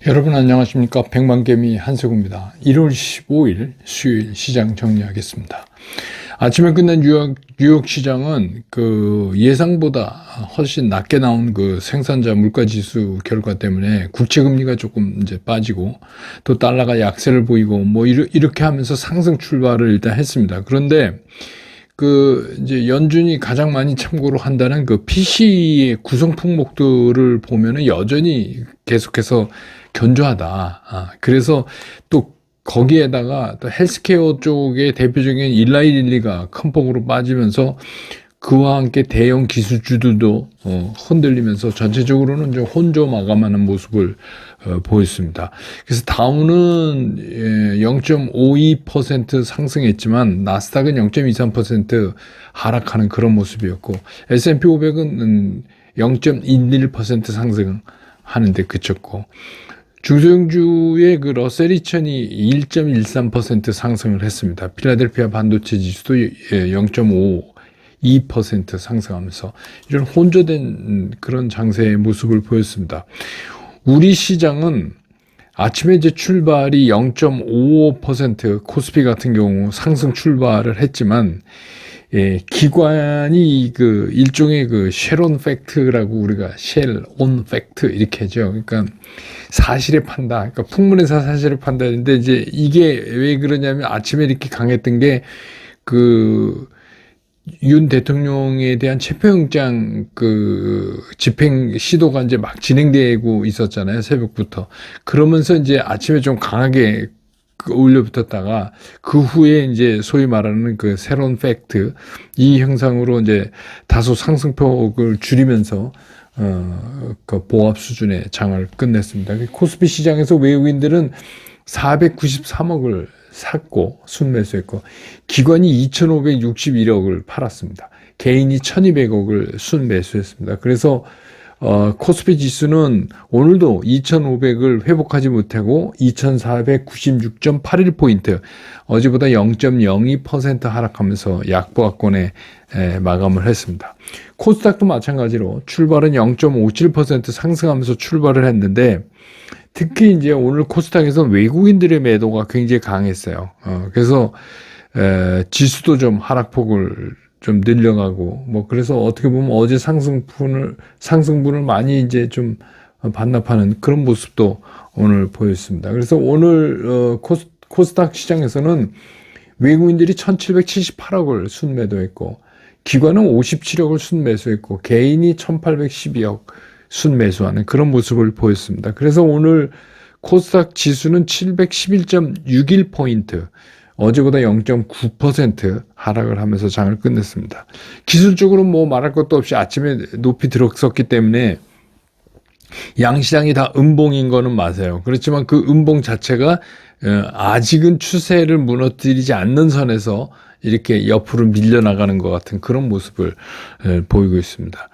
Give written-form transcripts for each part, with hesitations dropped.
여러분 안녕하십니까. 백만개미 한세구입니다. 1월 15일 수요일 시장 정리하겠습니다. 아침에 끝난 뉴욕 시장은 예상보다 훨씬 낮게 나온 생산자 물가지수 결과 때문에 국채금리가 조금 이제 빠지고 또 달러가 약세를 보이고 이렇게 하면서 상승 출발을 일단 했습니다. 그런데 이제 연준이 가장 많이 참고로 한다는 PC의 구성 품목들을 보면은 여전히 계속해서 견조하다. 그래서 또 거기에다가 또 헬스케어 쪽의 대표적인 일라이릴리가 큰 폭으로 빠지면서 그와 함께 대형 기술주들도 흔들리면서 전체적으로는 좀 혼조 마감하는 모습을 보였습니다. 그래서 다우는 0.52% 상승했지만 나스닥은 0.23% 하락하는 그런 모습이었고 S&P 500은 0.11% 상승하는데 그쳤고 중소형주의 러셀 2000이 1.13% 상승을 했습니다. 필라델피아 반도체 지수도 0.52% 상승하면서 이런 혼조된 그런 장세의 모습을 보였습니다. 우리 시장은 아침에 이제 출발이 0.55% 코스피 같은 경우 상승 출발을 했지만 기관이 일종의 쉘온 팩트라고 우리가 쉘온 팩트 이렇게 하죠. 그러니까 사실에 판다. 그러니까 풍문에서 사실을 판다는데 이제 이게 왜 그러냐면 아침에 이렇게 강했던 게 윤 대통령에 대한 체포영장 집행 시도가 이제 막 진행되고 있었잖아요. 새벽부터. 그러면서 이제 아침에 좀 강하게 올려붙었다가 그 후에 이제 소위 말하는 새로운 팩트 이 형상으로 이제 다소 상승폭을 줄이면서 보합 수준의 장을 끝냈습니다. 코스피 시장에서 외국인들은 493억을 샀고 순매수했고 기관이 2,561억을 팔았습니다. 개인이 1,200억을 순매수했습니다. 그래서 코스피 지수는 오늘도 2,500을 회복하지 못하고 2,496.81포인트 어제보다 0.02% 하락하면서 약보합권에 마감을 했습니다. 코스닥도 마찬가지로 출발은 0.57% 상승하면서 출발을 했는데 특히 이제 오늘 코스닥에서 외국인들의 매도가 굉장히 강했어요. 그래서 지수도 좀 하락폭을 좀 늘려가고 그래서 어떻게 보면 어제 상승분을 많이 이제 좀 반납하는 그런 모습도 오늘 보였습니다. 그래서 오늘 코스닥 시장에서는 외국인들이 1,778억을 순매도했고 기관은 57억을 순매수했고 개인이 1,812억 순매수하는 그런 모습을 보였습니다. 그래서 오늘 코스닥 지수는 711.61포인트 어제보다 0.9% 하락을 하면서 장을 끝냈습니다. 기술적으로 말할 것도 없이 아침에 높이 들었었기 때문에 양시장이 다 음봉인 거는 맞아요. 그렇지만 그 음봉 자체가 아직은 추세를 무너뜨리지 않는 선에서 이렇게 옆으로 밀려나가는 것 같은 그런 모습을 보이고 있습니다.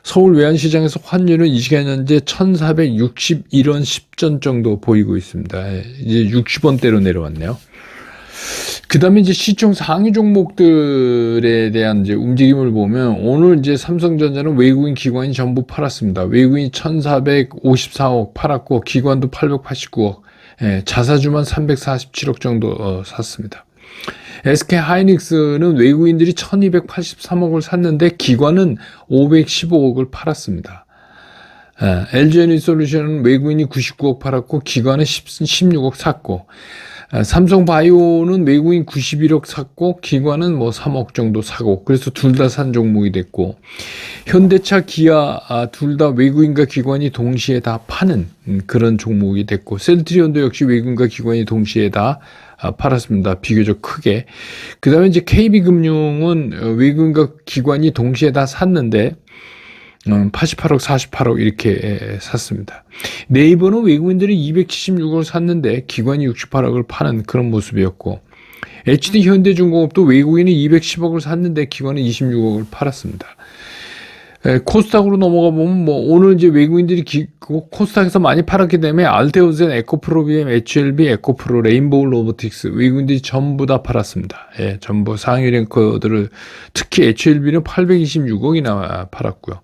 서울 외환시장에서 환율은 이 시간 현재 1,461원 10전 정도 보이고 있습니다. 이제 60원대로 내려왔네요. 그 다음에 이제 시총 상위 종목들에 대한 이제 움직임을 보면 오늘 이제 삼성전자는 외국인 기관이 전부 팔았습니다. 외국인이 1,454억 팔았고 기관도 889억, 자사주만 347억 정도 샀습니다. SK 하이닉스는 외국인들이 1,283억을 샀는데 기관은 515억을 팔았습니다. LG에너지솔루션은 외국인이 99억 팔았고 기관은 16억 샀고 삼성바이오는 외국인 91억 샀고 기관은 3억 정도 사고 그래서 둘 다 산 종목이 됐고 현대차, 기아 둘 다 외국인과 기관이 동시에 다 파는 그런 종목이 됐고 셀트리온도 역시 외국인과 기관이 동시에 다 팔았습니다. 비교적 크게. 그 다음에 이제 KB금융은 외국인과 기관이 동시에 다 샀는데 88억, 48억 이렇게 샀습니다. 네이버는 외국인들이 276억을 샀는데 기관이 68억을 파는 그런 모습이었고 HD현대중공업도 외국인이 210억을 샀는데 기관은 26억을 팔았습니다. 코스닥으로 넘어가 보면 뭐 오늘 이제 외국인들이 코스닥에서 많이 팔았기 때문에 알테오젠, 에코프로비엠, HLB, 에코프로, 레인보우 로보틱스 외국인들이 전부 다 팔았습니다. 예, 전부 상위 랭커들을 특히 HLB는 826억이나 팔았고요.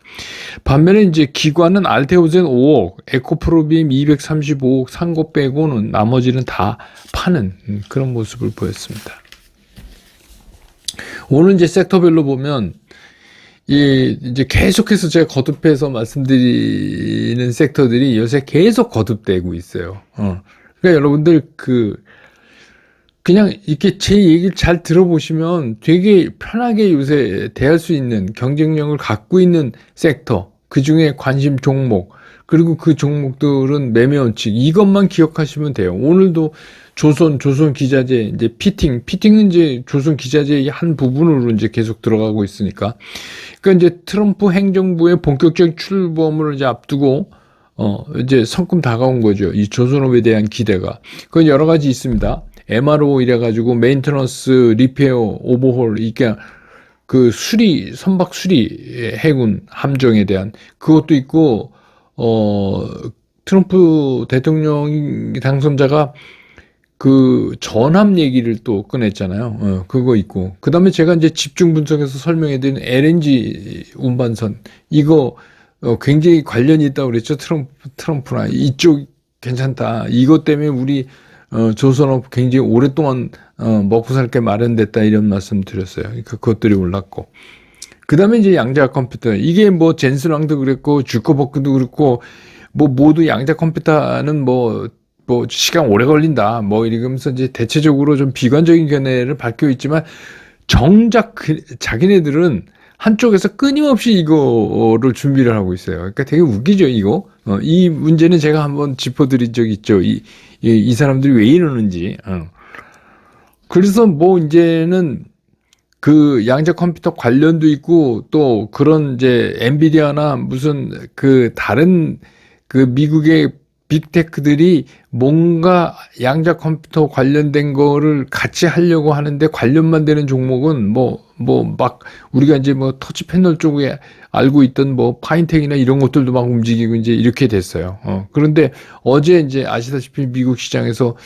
반면에 이제 기관은 알테오젠 5억, 에코프로비엠 235억 산 거 빼고는 나머지는 다 파는 그런 모습을 보였습니다. 오늘 이제 섹터별로 보면 이제 계속해서 제가 거듭해서 말씀드리는 섹터들이 요새 계속 거듭되고 있어요. 그러니까 여러분들 그냥 이렇게 제 얘기를 잘 들어보시면 되게 편하게 요새 대할 수 있는 경쟁력을 갖고 있는 섹터, 그 중에 관심 종목, 그리고 그 종목들은 매매 원칙, 이것만 기억하시면 돼요. 오늘도 조선 기자재, 이제 피팅은 이제 조선 기자재의 한 부분으로 이제 계속 들어가고 있으니까. 그러니까 이제 트럼프 행정부의 본격적인 출범을 이제 앞두고, 이제 성큼 다가온 거죠. 이 조선업에 대한 기대가. 그건 여러 가지 있습니다. MRO 이래가지고 메인터넌스, 리페어, 오버홀, 이게 그 선박 수리, 해군, 함정에 대한 그것도 있고, 트럼프 대통령 당선자가 그 전함 얘기를 또 꺼냈잖아요. 그거 있고. 그 다음에 제가 이제 집중 분석해서 설명해드린 LNG 운반선. 이거, 굉장히 관련이 있다고 그랬죠. 트럼프나. 이쪽 괜찮다. 이것 때문에 우리, 조선업 굉장히 오랫동안, 먹고 살 게 마련됐다. 이런 말씀 드렸어요. 그러니까 그것들이 올랐고. 그 다음에 이제 양자 컴퓨터. 이게 뭐 젠슨왕도 그랬고, 주커버크도 그랬고, 뭐 모두 양자 컴퓨터는 뭐 시간 오래 걸린다. 뭐 이러면서 이제 대체적으로 좀 비관적인 견해를 밝혀 있지만 정작 자기네들은 한쪽에서 끊임없이 이거를 준비를 하고 있어요. 그러니까 되게 웃기죠, 이거. 이 문제는 제가 한번 짚어드린 적이 있죠. 이 사람들이 왜 이러는지. 그래서 뭐 이제는 그 양자 컴퓨터 관련도 있고 또 그런 이제 엔비디아나 무슨 그 다른 그 미국의 빅테크들이 뭔가 양자 컴퓨터 관련된 거를 같이 하려고 하는데 관련만 되는 종목은 막 우리가 이제 뭐 터치 패널 쪽에 알고 있던 뭐 파인텍이나 이런 것들도 막 움직이고 이제 이렇게 됐어요. 그런데 어제 이제 아시다시피 미국 시장에서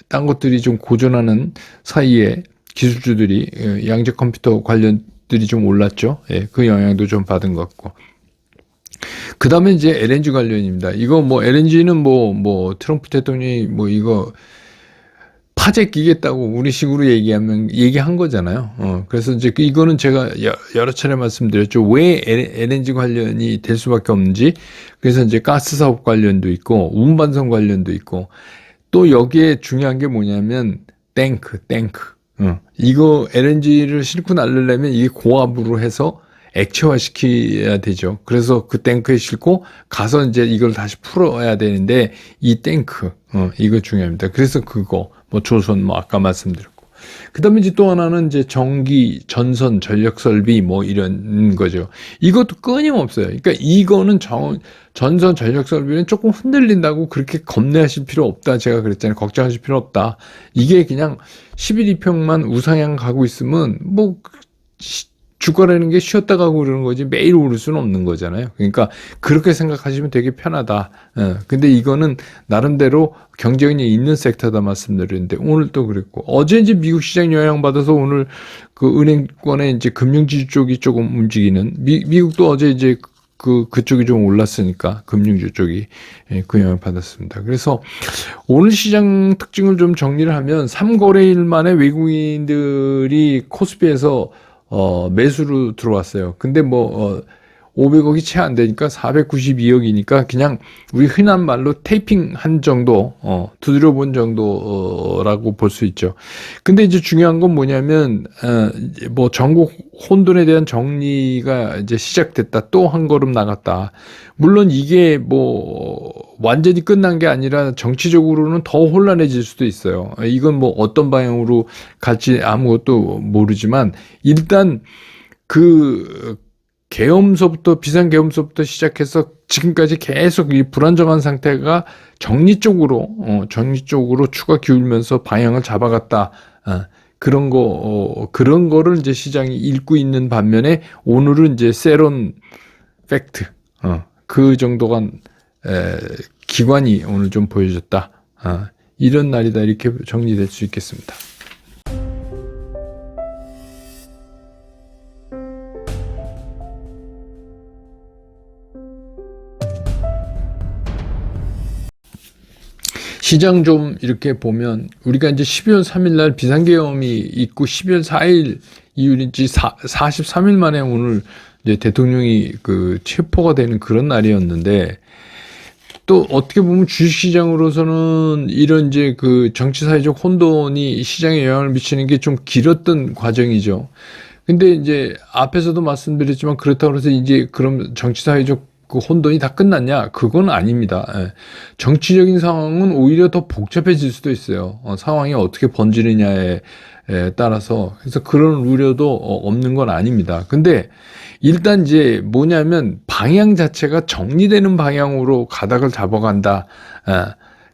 딴 것들이 좀 고전하는 사이에 기술주들이 양자 컴퓨터 관련들이 좀 올랐죠. 예, 그 영향도 좀 받은 것 같고. 그 다음에 이제 LNG 관련입니다. 이거 뭐 LNG는 뭐 트럼프 대통령이 뭐 이거 파재 끼겠다고 우리식으로 얘기한 거잖아요. 그래서 이제 이거는 제가 여러 차례 말씀드렸죠. 왜 LNG 관련이 될 수밖에 없는지. 그래서 이제 가스 사업 관련도 있고, 운반선 관련도 있고, 또 여기에 중요한 게 뭐냐면, 탱크. 이거 LNG를 싣고 나르려면 이게 고압으로 해서 액체화 시켜야 되죠. 그래서 그 탱크에 싣고 가서 이제 이걸 다시 풀어야 되는데 이 탱크, 이거 중요합니다. 그래서 그거, 뭐 조선, 뭐 아까 말씀드렸고. 그 다음에 이제 또 하나는 이제 전기, 전선, 전력 설비 뭐 이런 거죠. 이것도 끊임없어요. 그러니까 이거는 전선, 전력 설비는 조금 흔들린다고 그렇게 겁내하실 필요 없다. 제가 그랬잖아요. 걱정하실 필요 없다. 이게 그냥 11.2평만 우상향 가고 있으면 뭐 주가라는 게 쉬었다 가고 그러는 거지 매일 오를 수는 없는 거잖아요. 그러니까 그렇게 생각하시면 되게 편하다. 근데 이거는 나름대로 경쟁력이 있는 섹터다 말씀드렸는데 오늘 또 그랬고 어제 이제 미국 시장 영향받아서 오늘 그 은행권의 이제 금융지주 쪽이 조금 움직이는 미국도 어제 이제 그쪽이 좀 올랐으니까 금융주 쪽이 그 영향을 받았습니다. 그래서 오늘 시장 특징을 좀 정리를 하면 3거래일 만에 외국인들이 코스피에서 매수로 들어왔어요. 근데 500억이 채 안 되니까 492억이니까 그냥 우리 흔한 말로 테이핑 한 정도, 두드려 본 정도라고 볼 수 있죠. 근데 이제 중요한 건 뭐냐면, 전국 혼돈에 대한 정리가 이제 시작됐다. 또 한 걸음 나갔다. 물론 이게 완전히 끝난 게 아니라 정치적으로는 더 혼란해질 수도 있어요. 이건 어떤 방향으로 갈지 아무것도 모르지만, 일단 비상계엄서부터 시작해서 지금까지 계속 이 불안정한 상태가 정리 쪽으로 추가 기울면서 방향을 잡아갔다. 그런 거를 이제 시장이 읽고 있는 반면에 오늘은 이제 세론 팩트, 그 정도가 기관이 오늘 좀 보여줬다. 이런 날이다. 이렇게 정리될 수 있겠습니다. 시장 좀 이렇게 보면 우리가 이제 12월 3일 날 비상계엄이 있고 12월 4일 이후인지 43일 만에 오늘 이제 대통령이 그 체포가 되는 그런 날이었는데, 또 어떻게 보면 주식시장으로서는 이런 이제 그 정치사회적 혼돈이 시장에 영향을 미치는 게 좀 길었던 과정이죠. 근데 이제 앞에서도 말씀드렸지만 그렇다고 해서 이제 그럼 정치사회적 그 혼돈이 다 끝났냐? 그건 아닙니다. 정치적인 상황은 오히려 더 복잡해질 수도 있어요. 상황이 어떻게 번지느냐에 따라서. 그래서 그런 우려도 없는 건 아닙니다. 근데 일단 이제 뭐냐면 방향 자체가 정리되는 방향으로 가닥을 잡아간다.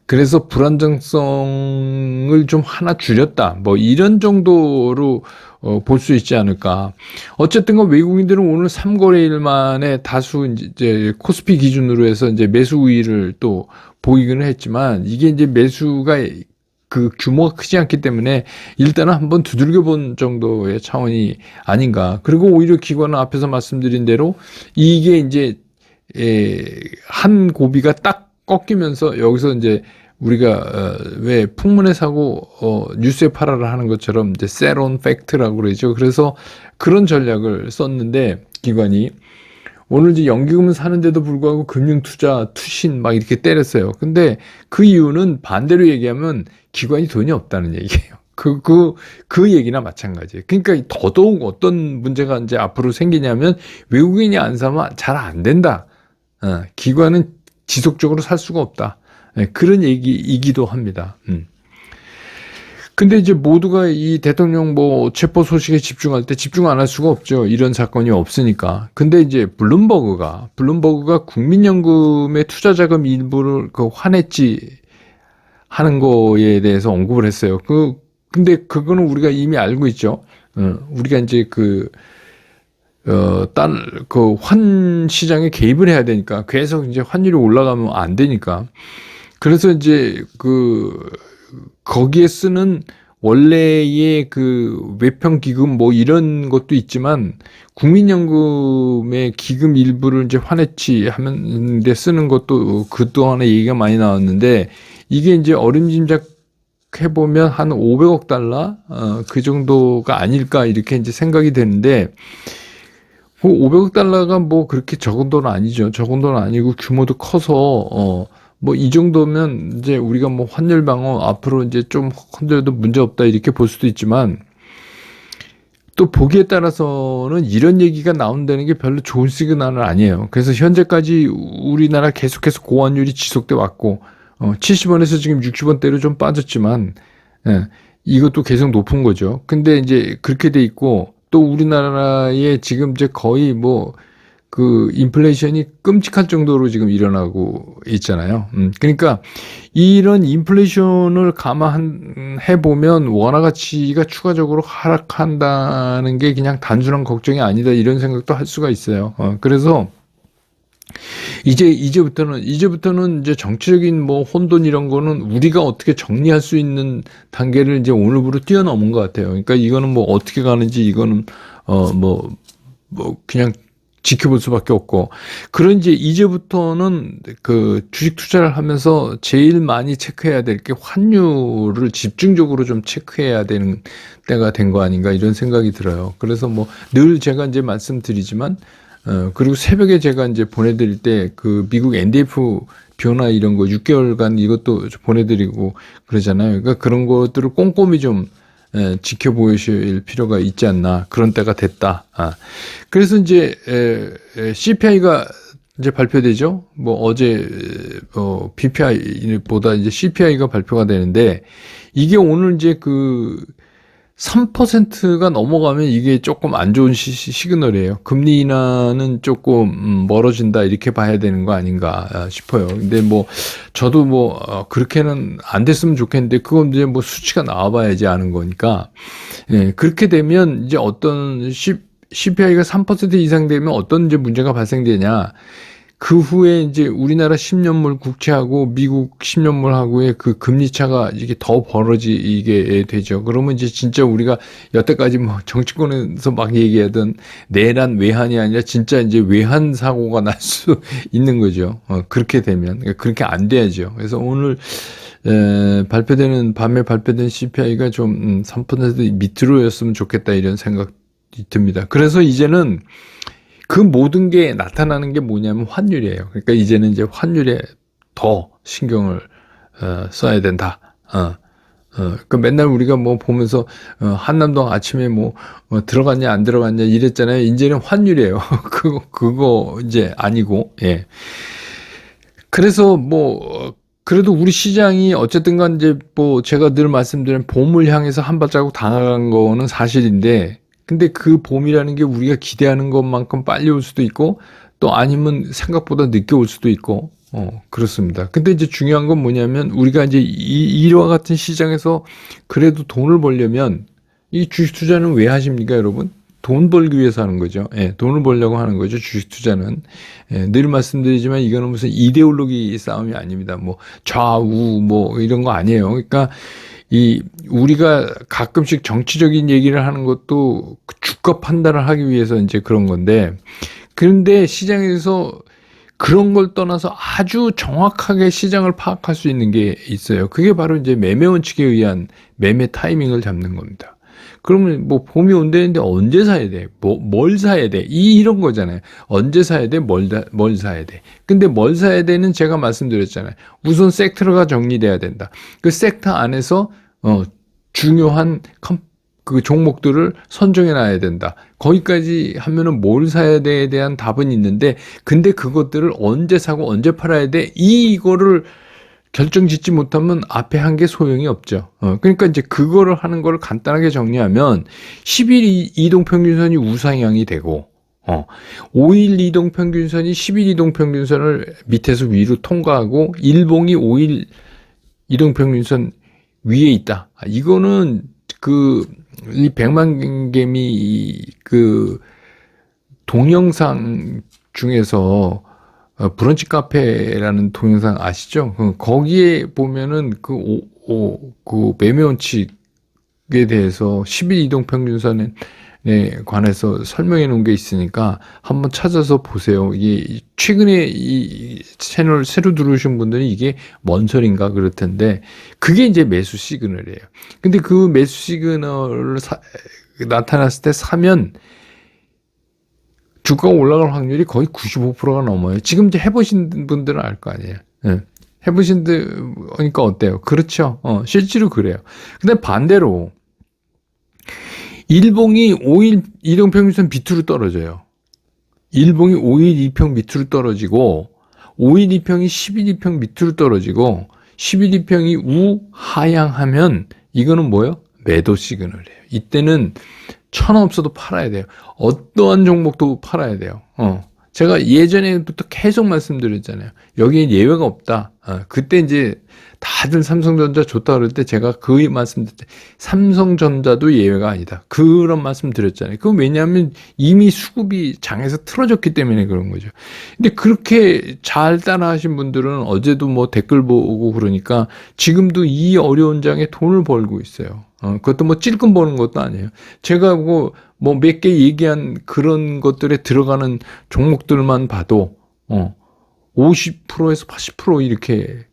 그래서 불안정성을 좀 하나 줄였다. 뭐 이런 정도로 볼 수 있지 않을까. 어쨌든 외국인들은 오늘 3거래일 만에 다수 이제 코스피 기준으로 해서 이제 매수 우위를 또 보이기는 했지만, 이게 이제 매수가 그 규모가 크지 않기 때문에 일단은 한번 두들겨 본 정도의 차원이 아닌가. 그리고 오히려 기관은 앞에서 말씀드린 대로 이게 이제 한 고비가 딱 꺾이면서 여기서 이제 우리가 왜 풍문에 사고 뉴스에 팔아라 하는 것처럼 이제 세론 팩트라고 그러죠. 그래서 그런 전략을 썼는데 기관이 오늘 이제 연기금은 사는데도 불구하고 금융투자 투신 막 이렇게 때렸어요. 근데 그 이유는 반대로 얘기하면 기관이 돈이 없다는 얘기예요. 그 얘기나 마찬가지예요. 그러니까 더더욱 어떤 문제가 이제 앞으로 생기냐면 외국인이 안 사면 잘 안 된다. 기관은 지속적으로 살 수가 없다. 그런 얘기이기도 합니다. 근데 이제 모두가 이 대통령 뭐 체포 소식에 집중할 때 집중 안 할 수가 없죠. 이런 사건이 없으니까. 근데 이제 블룸버그가 국민연금의 투자자금 일부를 그 환했지 하는 거에 대해서 언급을 했어요. 근데 그거는 우리가 이미 알고 있죠. 우리가 이제 환 시장에 개입을 해야 되니까, 계속 이제 환율이 올라가면 안 되니까. 그래서 이제 거기에 쓰는 원래의 그 외평기금 뭐 이런 것도 있지만, 국민연금의 기금 일부를 이제 환해치 하는데 쓰는 것도 그동안에 얘기가 많이 나왔는데, 이게 이제 어림짐작 해보면 한 500억 달러? 그 정도가 아닐까, 이렇게 이제 생각이 되는데, 500억 달러가 뭐 그렇게 적은 돈은 아니죠. 적은 돈은 아니고 규모도 커서, 뭐 이 정도면 이제 우리가 뭐 환율 방어 앞으로 이제 좀 흔들어도 문제 없다 이렇게 볼 수도 있지만, 또 보기에 따라서는 이런 얘기가 나온다는 게 별로 좋은 시그널은 아니에요. 그래서 현재까지 우리나라 계속해서 고환율이 지속돼 왔고, 70원에서 지금 60원대로 좀 빠졌지만, 이것도 계속 높은 거죠. 근데 이제 그렇게 돼 있고, 또 우리나라에 지금 이제 거의 뭐 그 인플레이션이 끔찍할 정도로 지금 일어나고 있잖아요. 그러니까 이런 인플레이션을 감안해 보면 원화 가치가 추가적으로 하락한다는 게 그냥 단순한 걱정이 아니다, 이런 생각도 할 수가 있어요. 그래서 이제부터는 이제 정치적인 뭐 혼돈 이런 거는 우리가 어떻게 정리할 수 있는 단계를 이제 오늘부로 뛰어넘은 것 같아요. 그러니까 이거는 뭐 어떻게 가는지, 이거는 뭐 그냥 지켜볼 수밖에 없고, 그런 이제부터는 그 주식 투자를 하면서 제일 많이 체크해야 될 게 환율을 집중적으로 좀 체크해야 되는 때가 된 거 아닌가, 이런 생각이 들어요. 그래서 뭐 늘 제가 이제 말씀드리지만, 그리고 새벽에 제가 이제 보내드릴 때 그 미국 NDF 변화 이런 거 6개월간 이것도 보내드리고 그러잖아요. 그러니까 그런 것들을 꼼꼼히 좀 지켜보실 필요가 있지 않나, 그런 때가 됐다. 그래서 이제 CPI가 이제 발표되죠. 뭐 어제 PPI보다 이제 CPI가 발표가 되는데, 이게 오늘 이제 그 3%가 넘어가면 이게 조금 안 좋은 시그널이에요. 금리 인하는 조금 멀어진다 이렇게 봐야 되는 거 아닌가 싶어요. 근데 뭐 저도 뭐 그렇게는 안 됐으면 좋겠는데 그건 이제 뭐 수치가 나와봐야지 아는 거니까. 예, 그렇게 되면 이제 어떤 CPI가 3% 이상 되면 어떤 이제 문제가 발생되냐. 그 후에 이제 우리나라 10년물 국채하고 미국 10년물하고의 그 금리 차가 이게 더 벌어지게 되죠. 그러면 이제 진짜 우리가 여태까지 뭐 정치권에서 막 얘기하던 내란 외환이 아니라 진짜 이제 외환 사고가 날 수 있는 거죠. 그렇게 되면. 그렇게 안 돼야죠. 그래서 오늘 밤에 발표된 CPI가 좀 3% 밑으로였으면 좋겠다 이런 생각이 듭니다. 그래서 이제는 그 모든 게 나타나는 게 뭐냐면 환율이에요. 그러니까 이제는 이제 환율에 더 신경을 써야 된다. 그 맨날 우리가 뭐 보면서 한남동 아침에 뭐 들어갔냐 안 들어갔냐 이랬잖아요. 이제는 환율이에요. 그거 이제 아니고 예. 그래서 뭐 그래도 우리 시장이 어쨌든 간 이제 뭐 제가 늘 말씀드린 봄을 향해서 한 발자국 다가간 거는 사실인데 근데 그 봄이라는 게 우리가 기대하는 것만큼 빨리 올 수도 있고 또 아니면 생각보다 늦게 올 수도 있고 그렇습니다. 근데 이제 중요한 건 뭐냐면 우리가 이제 이와 같은 시장에서 그래도 돈을 벌려면 이 주식 투자는 왜 하십니까, 여러분? 돈 벌기 위해서 하는 거죠. 예, 돈을 벌려고 하는 거죠. 주식 투자는. 예, 늘 말씀드리지만 이거는 무슨 이데올로기 싸움이 아닙니다. 뭐 좌우 뭐 이런 거 아니에요. 그러니까 우리가 가끔씩 정치적인 얘기를 하는 것도 주가 판단을 하기 위해서 이제 그런 건데, 그런데 시장에서 그런 걸 떠나서 아주 정확하게 시장을 파악할 수 있는 게 있어요. 그게 바로 이제 매매 원칙에 의한 매매 타이밍을 잡는 겁니다. 그러면 뭐 봄이 온다는데 언제 사야 돼? 뭘 사야 돼? 이런 거잖아요. 언제 사야 돼? 뭘 사야 돼? 근데 뭘 사야 되는 제가 말씀드렸잖아요. 우선 섹터가 정리돼야 된다. 그 섹터 안에서 중요한 그 종목들을 선정해 놔야 된다. 거기까지 하면은 뭘 사야 돼에 대한 답은 있는데, 근데 그것들을 언제 사고 언제 팔아야 돼? 이거를 결정 짓지 못하면 앞에 한 게 소용이 없죠. 그러니까 이제 그거를 하는 거를 간단하게 정리하면 10일 이동평균선이 우상향이 되고 5일 이동평균선이 10일 이동평균선을 밑에서 위로 통과하고 일봉이 5일 이동평균선 위에 있다. 이거는 이 백만개미 그 동영상 중에서 브런치 카페라는 동영상 아시죠? 거기에 보면은 그 매매 원칙에 대해서 10일 이동평균선에 관해서 설명해 놓은 게 있으니까 한번 찾아서 보세요. 이게 최근에 이 채널 새로 들어오신 분들은 이게 뭔 소린가 그럴 텐데, 그게 이제 매수 시그널이에요. 근데 그 매수 시그널을 나타났을 때 사면 주가가 올라갈 확률이 거의 95%가 넘어요. 지금 이제 해보신 분들은 알 거 아니에요. 네. 해보신 분들니까 어때요? 그렇죠. 실제로 그래요. 근데 반대로 일봉이 5일 이동평균선 밑으로 떨어져요. 일봉이 5일 이평 밑으로 떨어지고 5일 이평이 10일 이평 밑으로 떨어지고 10일 이평이 우하향하면 이거는 뭐예요? 매도 시그널이에요. 이때는 천 원 없어도 팔아야 돼요. 어떠한 종목도 팔아야 돼요. 제가 예전에부터 계속 말씀드렸잖아요. 여기에 예외가 없다. 그때 이제 다들 삼성전자 좋다 그럴 때 제가 그 말씀드렸죠. 삼성전자도 예외가 아니다. 그런 말씀 드렸잖아요. 그건 왜냐하면 이미 수급이 장에서 틀어졌기 때문에 그런 거죠. 근데 그렇게 잘 따라하신 분들은 어제도 뭐 댓글 보고 그러니까 지금도 이 어려운 장에 돈을 벌고 있어요. 그것도 뭐 찔끔 버는 것도 아니에요. 제가 뭐 몇 개 얘기한 그런 것들에 들어가는 종목들만 봐도 50%에서 80% 이렇게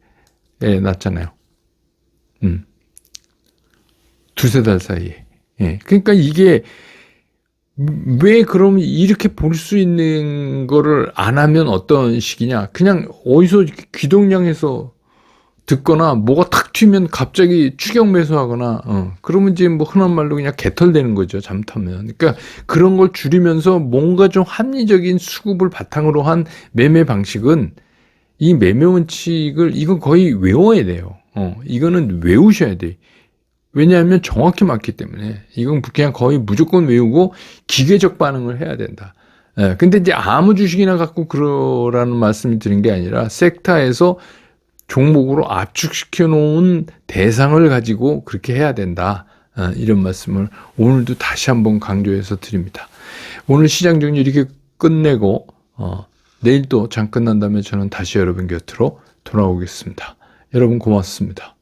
났잖아요. 두세 달 사이에. 예. 그러니까 이게 왜 그럼 이렇게 볼 수 있는 거를 안 하면 어떤 식이냐? 그냥 어디서 귀동냥에서 듣거나 뭐가 탁 튀면 갑자기 추격 매수하거나 그러면 이제 뭐 흔한 말로 그냥 개털되는 거죠, 잘못하면. 그러니까 그런 걸 줄이면서 뭔가 좀 합리적인 수급을 바탕으로 한 매매 방식은, 이 매매 원칙을 이건 거의 외워야 돼요. 이거는 외우셔야 돼. 왜냐하면 정확히 맞기 때문에 이건 그냥 거의 무조건 외우고 기계적 반응을 해야 된다. 예, 근데 이제 아무 주식이나 갖고 그러라는 말씀을 드린 게 아니라 섹터에서 종목으로 압축시켜 놓은 대상을 가지고 그렇게 해야 된다. 이런 말씀을 오늘도 다시 한번 강조해서 드립니다. 오늘 시장 정리 이렇게 끝내고 내일 또 장 끝난 다음에 저는 다시 여러분 곁으로 돌아오겠습니다. 여러분 고맙습니다.